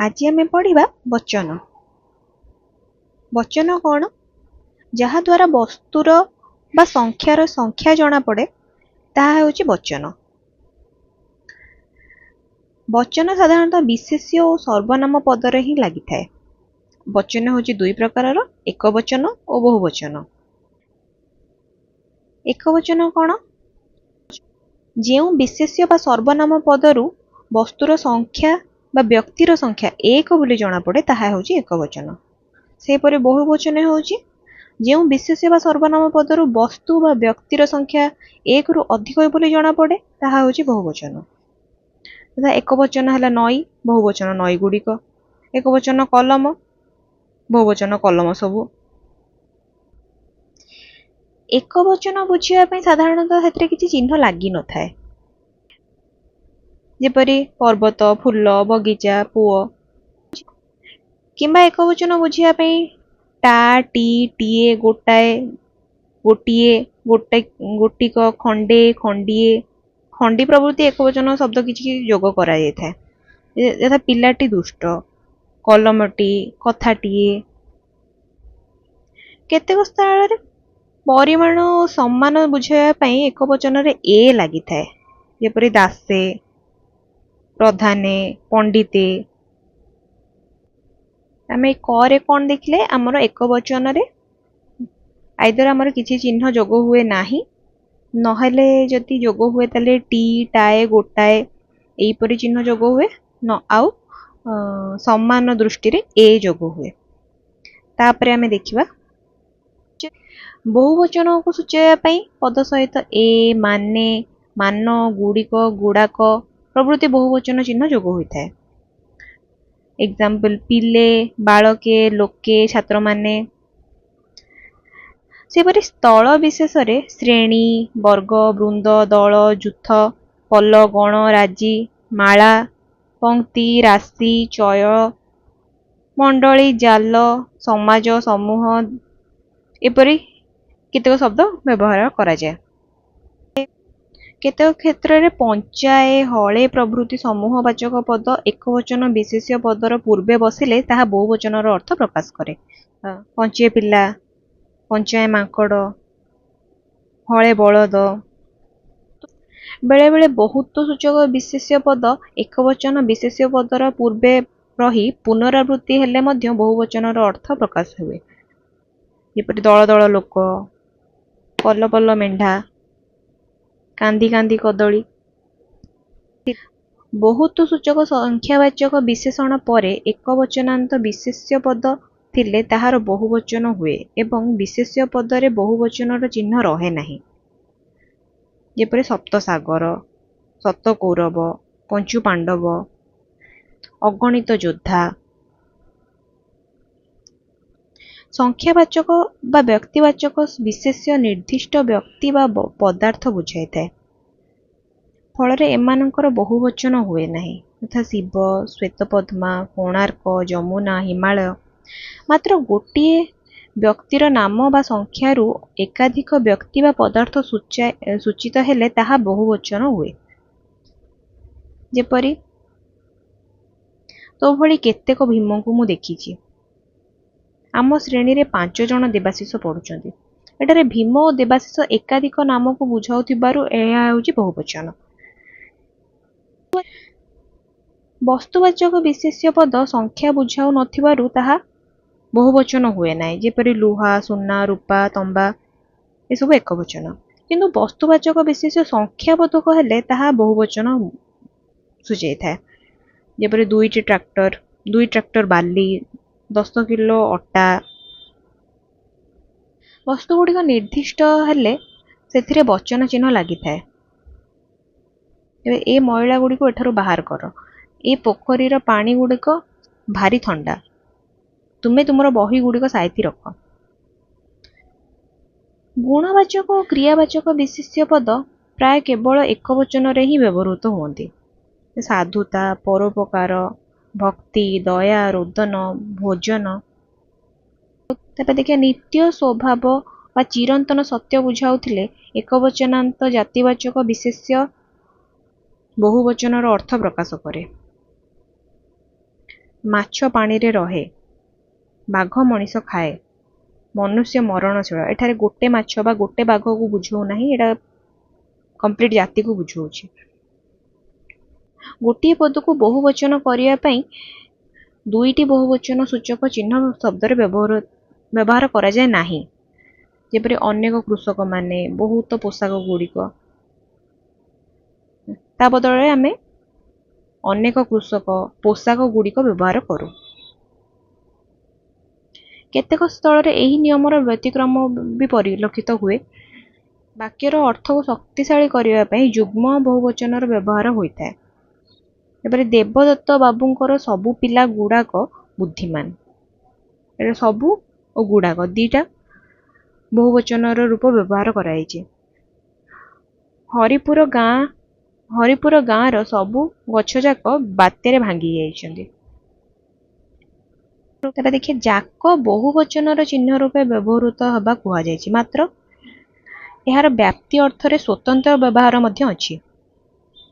आज आम पढ़ा वचन। वचन कौन? जहाद्वारा वस्तुर बा संख्यार संख्या जना पड़े ताहा हेउची वचन। वचन साधारणतः विशेष्य और सर्वनाम पदरे ही लगी थाए। वचन होची दुई प्रकार, एक वचन और बहुवचन। एक वचन कौन? जो विशेष्य बा सर्वनाम पदरु वस्तुर संख्या बा व्यक्तिर संख्या एक बोली जना पड़े ताहा हेउची एक वचन। सेपरि बहुवचन होची जो विशेष्य बा सर्वनाम पदरु वस्तु बा व्यक्तिर संख्या एक रु अधिक बोली जना पड़े ताहा होची बहुवचन। तथा एक वचन है नई, बहुवचन नई गुड़िक। एक वचन कलम, बहुवचन कलम सबू। एक वचन बुझिया साधारणतः से किसी चिन्ह लगी न थाए, जेपरि पर्वत, फूल, बगीचा, पुओ। किंबा एक वचन बुझिया टा, टी, टीए, गोटाए, गोटिए, गोटिक, खंडे, खंडीए, खंडी प्रभृति एक वचन शब्द किसी जोग करा जाए। यथा पिलाटी दुष्ट, कलमटी, कथाटीए। केतेक स्थल परिमाण और सम्मान बुझाइवाई एक वचन रे ए लगी थाए, जेपरि दासे, प्रधाने, पंडिते। आम करे कौन देखिले आमर एक वचन रे आइदर आमर किसी चिन्ह जोग हुए नाही, नहेले जदि जोग हुए ताले टी, टाए, गोटाए एहीपरि चिन्ह जोग हुए, न आउ सम्मान दृष्टि रे ए जोग हुए। तापरे आमे देखिबा बहुवचन को सूचाइवाई पद सहित ए, माने, मान, गुड़िक, गुड़ाक प्रभृति बहुवचन चिन्ह जोग होता है। एग्जाम्पल पिले, बालके, लोके, छात्र माने। सेपरि स्थल विशेष रे श्रेणी, वर्ग, वृंद, दल, जुथ, पल, गण, राजी, माला, पंक्ति, राशि, चय, मंडली, जाल, समाज, समूह एपरि केतेक शब्द व्यवहार करा जाए। केतेक क्षेत्र में पंचाए, हले प्रभृति समूहवाचक पद एक वचन विशेष्य पदर पूर्वे बसिले ताहा बहुवचनर अर्थ प्रकाश करे। पंचे पिला, पंचाए मांकड़, हले बलद। बेले बेले बहुत सूचक विशेष्य पद एक वचन विशेष्य पदर पूर्वे रही पुनरावृत्ति हेले मध्य बहुवचनर अर्थ प्रकाश हुए। जेपरि दल दल लोक, पल पल मेढ़ा, कांदी कांदी कदली। बहुत सूचक संख्यावाचक विशेषण परे एक वचनांत विशेष्य पद थिले ताहार बहुवचन हुए एवं विशेष्य पदरे बहुवचनर चिन्ह रहे नाही। जेपरि सप्तसागर, सतकौरव, पंचु पांडव, अगणित योद्धा। संख्यावाचक बा व्यक्तिवाचक विशेष्य निर्दिष्ट व्यक्ति बा पदार्थ बुझाई थाए, फल एमानंकर बहुवचन हुए नाही। तथा शिव, श्वेतपद्मा, कोणार्क, जमुना, हिमालय। मात्र गोटिए व्यक्तिर नाम बा संख्यारु एकाधिक व्यक्ति बा पदार्थ सूचित हेले ताहा बहुवचन हुए। जेपरि तो भली केतेक भीम को मु देखिछि। आम श्रेणी रे 5 जन देवाशीष पढ़ुचंती। एटारे भीम और देवाशीष एकाधिक नाम को बुझाउथिबारु एहा हेउची बहुवचन। वस्तुवाचक विशेष्य पद संख्या बुझाऊ नथिबारु ताहा बहुवचन हुए नाही। जेपरि लुहा, सुना, रूपा, तंबा ए सब एक वचन। किंतु वस्तुवाचक विशेष्य संख्या बोधक हेले ताहा बहुवचन सूचाई थाए। जेपरि 2टी ट्रैक्टर, 2 ट्रैक्टर बाली, 10 किलो अटा। वस्तु गुड़िक निर्दिष्ट हेले सेथिरे वचन चिन्ह लगी थाए। ए मैला गुड़िक एठारु बाहर कर, ए पोखरीर पानी गुड़िक भारी ठंडा, तुमे तुमर बही गुड़िक साइती रख। गुणवाचक और क्रियावाचक विशेष्य पद प्राय केवल एक वचन रे ही व्यवहृत होती। साधुता, परोपकार, भक्ति, दया, रोदन, भोजन। देखिए नित्य स्वभाव व चिरंतन सत्य बुझाउथिले एक वचनांत जातिवाचक विशेष्य बहुवचनर अर्थ प्रकाश करे। ମାଛ ପାଣିରେ ରହେ, ବାଘ ମଣିଷ ଖାଏ, ମନୁଷ୍ୟ ମରଣଶୀଳ। ଏଠାରେ ଗୋଟେ ମାଛ ବା ଗୋଟେ ବାଘକୁ ବୁଝଉ ନାହିଁ, ଏଇଟା କମ୍ପ୍ଲିଟ ଜାତିକୁ ବୁଝଉଛି। ଗୋଟିଏ ପଦକୁ ବହୁବଚନ କରିବା ପାଇଁ ଦୁଇଟି ବହୁବଚନ ସୂଚକ ଚିହ୍ନ ଶବ୍ଦରେ ବ୍ୟବହାର କରାଯାଏ ନାହିଁ। ଯେପରି ଅନେକ କୃଷକମାନେ, ବହୁତ ପୋଷାକ ଗୁଡ଼ିକ। ତା ବଦଳରେ ଆମେ ଅନେକ କୃଷକ, ପୋଷାକ ଗୁଡ଼ିକ ବ୍ୟବହାର କରୁ। କେତେକ ସ୍ଥଳରେ ଏହି ନିୟମର ବ୍ୟତିକ୍ରମ ବି ପରିଲକ୍ଷିତ ହୁଏ। ବାକ୍ୟର ଅର୍ଥକୁ ଶକ୍ତିଶାଳୀ କରିବା ପାଇଁ ଯୁଗ୍ମ ବହୁବଚନର ବ୍ୟବହାର ହୋଇଥାଏ। ଯେପରି ଦେବଦତ୍ତ ବାବୁଙ୍କର ସବୁ ପିଲା ଗୁଡ଼ାକ ବୁଦ୍ଧିମାନ। ଏଟା ସବୁ ଓ ଗୁଡ଼ାକ ଦିଟା ବହୁବଚନର ରୂପ ବ୍ୟବହାର କରାଯାଇଛି। ହରିପୁର ଗାଁର ସବୁ ଗଛଯାକ ବାତ୍ୟାରେ ଭାଙ୍ଗି ଯାଇଛନ୍ତି। ତାପରେ ଦେଖିଏ ଯାକ ବହୁବଚନର ଚିହ୍ନ ରୂପେ ବ୍ୟବହୃତ ହେବା କୁହାଯାଇଛି, ମାତ୍ର ଏହାର ବ୍ୟାପ୍ତି ଅର୍ଥରେ ସ୍ୱତନ୍ତ୍ର ବ୍ୟବହାର ମଧ୍ୟ ଅଛି।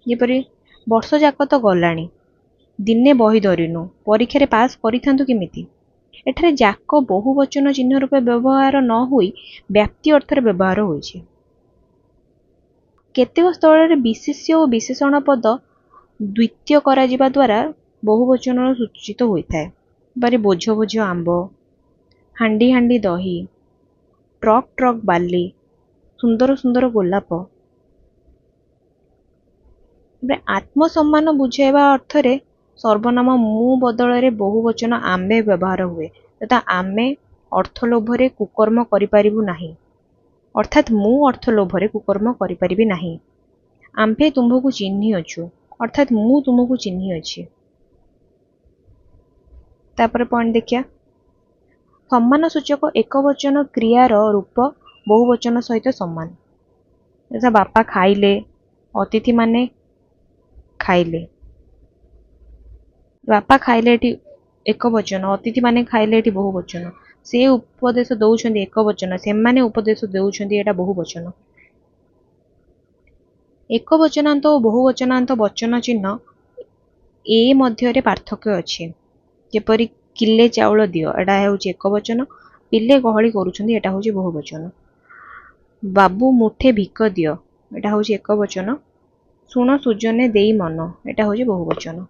ଯେପରି ବର୍ଷ ଯାକ ତ ଗଲାଣି, ଦିନେ ବହି ଧରିନୁ, ପରୀକ୍ଷାରେ ପାସ୍ କରିଥାନ୍ତୁ କେମିତି। ଏଠାରେ ଯାକ ବହୁବଚନ ଚିହ୍ନ ରୂପେ ବ୍ୟବହାର ନ ହୋଇ ବ୍ୟାପ୍ତି ଅର୍ଥରେ ବ୍ୟବହାର ହୋଇଛି। କେତେକ ସ୍ଥଳରେ ବିଶେଷ୍ୟ ଓ ବିଶେଷଣ ପଦ ଦ୍ୱିତୀୟ କରାଯିବା ଦ୍ୱାରା ବହୁବଚନର ସୂଚିତ ହୋଇଥାଏ। ଯେପରି ବୋଝ ବୋଝ ଆମ୍ବ, ହାଣ୍ଡି ହାଣ୍ଡି ଦହି, ଟ୍ରକ୍ ଟ୍ରକ୍ ବାଲି, ସୁନ୍ଦର ସୁନ୍ଦର ଗୋଲାପ। ଆତ୍ମସମ୍ମାନ ବୁଝାଇବା ଅର୍ଥରେ ସର୍ବନାମ ମୁଁ ବଦଳରେ ବହୁବଚନ ଆମେ ବ୍ୟବହାର ହୁଏ, ତଥା ଆମେ ଅର୍ଥ ଲୋଭରେ କୁକର୍ମ କରିପାରିବୁ ନାହିଁ, ଅର୍ଥାତ୍ ମୁଁ ଅର୍ଥ ଲୋଭରେ କୁକର୍ମ କରିପାରିବି ନାହିଁ। ଆମ୍ଭେ ତୁମ୍ଭକୁ ଚିହ୍ନିଅଛୁ, ଅର୍ଥାତ୍ ମୁଁ ତୁମକୁ ଚିହ୍ନିଅଛି। ତାପରେ ପଏଣ୍ଟ ଦେଖିବା, ସମ୍ମାନସୂଚକ ଏକବଚନ କ୍ରିୟାର ରୂପ ବହୁବଚନ ସହିତ ସମାନ। ଯଥା ବାପା ଖାଇଲେ, ଅତିଥିମାନେ ଖାଇଲେ। ବାପା ଖାଇଲେ ଏଠି ଏକବଚନ, ଅତିଥିମାନେ ଖାଇଲେ ଏଠି ବହୁବଚନ। ସେ ଉପଦେଶ ଦଉଛନ୍ତି ଏକବଚନ, ସେମାନେ ଉପଦେଶ ଦେଉଛନ୍ତି ଏଟା ବହୁବଚନ। ଏକବଚନାନ୍ତ ଓ ବହୁବଚନାନ୍ତ ବଚନ ଚିହ୍ନ ଏ ମଧ୍ୟରେ ପାର୍ଥକ୍ୟ ଅଛି। ଯେପରି କିଲେ ଚାଉଳ ଦିଅ, ଏଟା ହେଉଛି ଏକବଚନ। ପିଲେ ଗହଳି କରୁଛନ୍ତି, ଏଟା ହେଉଛି ବହୁବଚନ। ବାବୁ ମୁଠେ ଭିକ ଦିଅ, ଏଟା ହେଉଛି ଏକବଚନ। ଶୁଣ ସୁଜନେ ଦେଇ ମନ, ଏଟା ହେଉଛି ବହୁବଚନ।